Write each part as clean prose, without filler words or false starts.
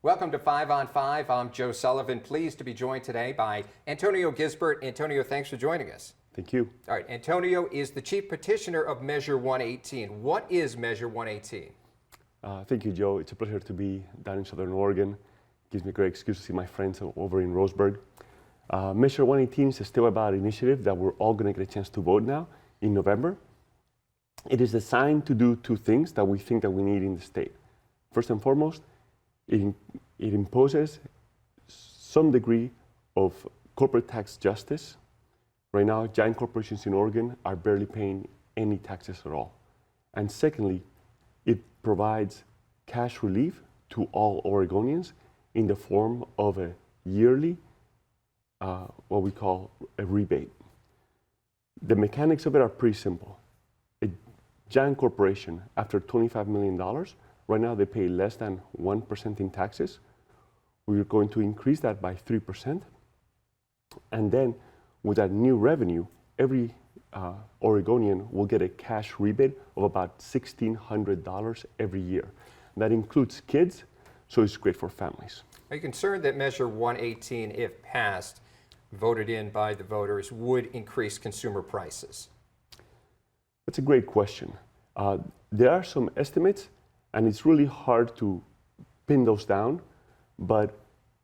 Welcome to 5 on 5. I'm Joe Sullivan. Pleased to be joined today by Antonio Gisbert. Antonio, thanks for joining us. Thank you. All right, Antonio is the chief petitioner of Measure 118. What is Measure 118? Thank you, Joe. It's a pleasure to be down in Southern Oregon. It gives me a great excuse to see my friends over in Roseburg. Measure 118 is a statewide initiative that we're all going to get a chance to vote now in November. It is designed to do two things that we think that we need in the state. First and foremost, it imposes some degree of corporate tax justice. Right now, giant corporations in Oregon are barely paying any taxes at all. And secondly, it provides cash relief to all Oregonians in the form of a yearly, what we call a rebate. The mechanics of it are pretty simple. A giant corporation, after $25 million, right now they pay less than 1% in taxes. We're going to increase that by 3%. And then with that new revenue, every Oregonian will get a cash rebate of about $1,600 every year. That includes kids, so it's great for families. Are you concerned that Measure 118, if passed, voted in by the voters, would increase consumer prices? That's a great question. There are some estimates, and it's really hard to pin those down, but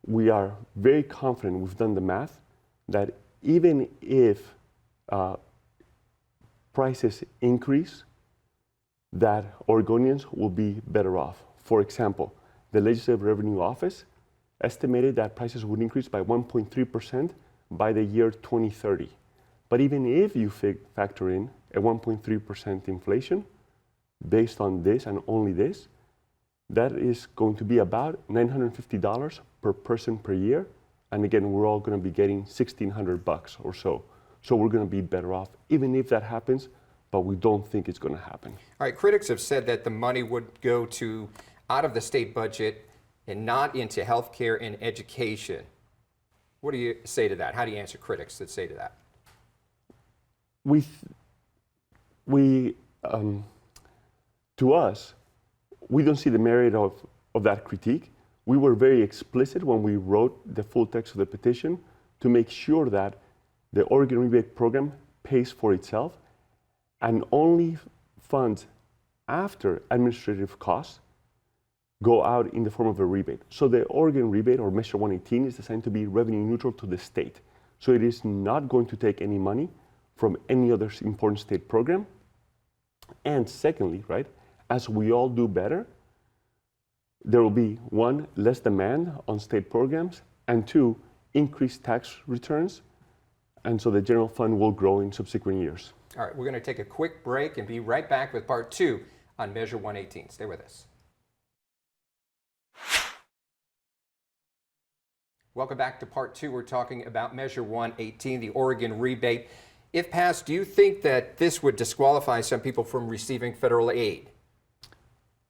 we are very confident, we've done the math, that even if prices increase, that Oregonians will be better off. For example, the Legislative Revenue Office estimated that prices would increase by 1.3% by the year 2030. But even if you factor in a 1.3% inflation, based on this and only this, that is going to be about $950 per person per year. And again, we're all going to be getting $1,600 or so. So we're going to be better off, even if that happens, but we don't think it's going to happen. All right, critics have said that the money would go to out of the state budget and not into health care and education. What do you say to that? How do you answer critics that say to that? To us, we don't see the merit of that critique. We were very explicit when we wrote the full text of the petition to make sure that the Oregon Rebate Program pays for itself and only funds after administrative costs go out in the form of a rebate. So the Oregon rebate, or Measure 118, is designed to be revenue neutral to the state. So it is not going to take any money from any other important state program. And secondly, right, as we all do better, there will be, one, less demand on state programs, and two, increased tax returns, and so the general fund will grow in subsequent years. All right, we're going to take a quick break and be right back with part 2 on Measure 118. Stay with us. Welcome back to part 2. We're talking about Measure 118, the Oregon rebate. If passed, do you think that this would disqualify some people from receiving federal aid?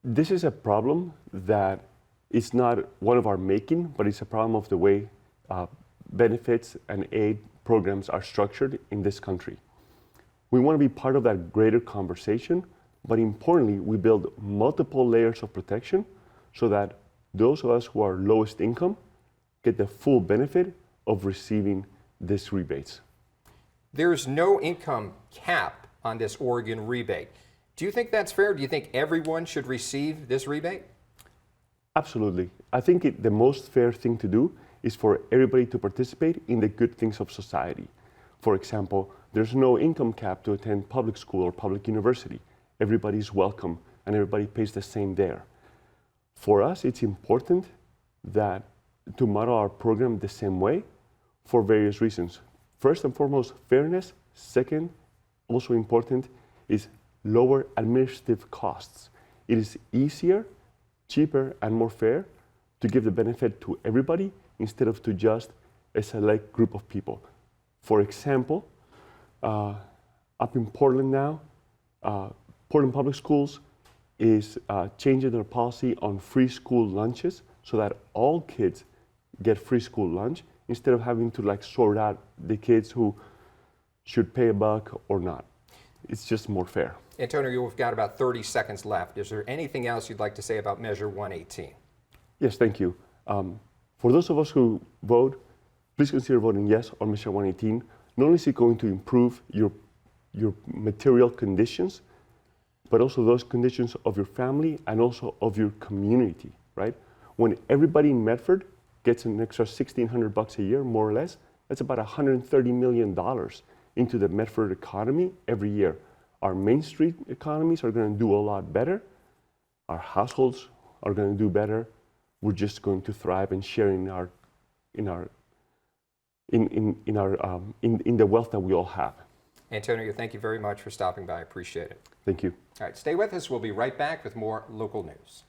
This is a problem that is not one of our making, but it's a problem of the way benefits and aid programs are structured in this country. We want to be part of that greater conversation, but importantly, we build multiple layers of protection so that those of us who are lowest income get the full benefit of receiving these rebates. There's no income cap on this Oregon rebate. Do you think that's fair? Do you think everyone should receive this rebate? Absolutely. I think the most fair thing to do is for everybody to participate in the good things of society. For example, there's no income cap to attend public school or public university. Everybody's welcome and everybody pays the same there. For us, it's important that to model our program the same way for various reasons. First and foremost, fairness. Second, also important, is lower administrative costs. It is easier, cheaper, and more fair to give the benefit to everybody instead of to just a select group of people. For example, up in Portland now, Portland Public Schools is changing their policy on free school lunches so that all kids get free school lunch instead of having to sort out the kids who should pay $1 or not. It's just more fair. Antonio, we've got about 30 seconds left. Is there anything else you'd like to say about Measure 118? Yes, thank you. For those of us who vote, please consider voting yes on Measure 118. Not only is it going to improve your material conditions, but also those conditions of your family and also of your community, right? When everybody in Medford gets an extra $1,600 a year, more or less, that's about $130 million into the Medford economy every year. Our Main Street economies are going to do a lot better. Our households are going to do better. We're just going to thrive and share in the wealth that we all have. Antonio, thank you very much for stopping by. I appreciate it. Thank you. All right, stay with us. We'll be right back with more local news.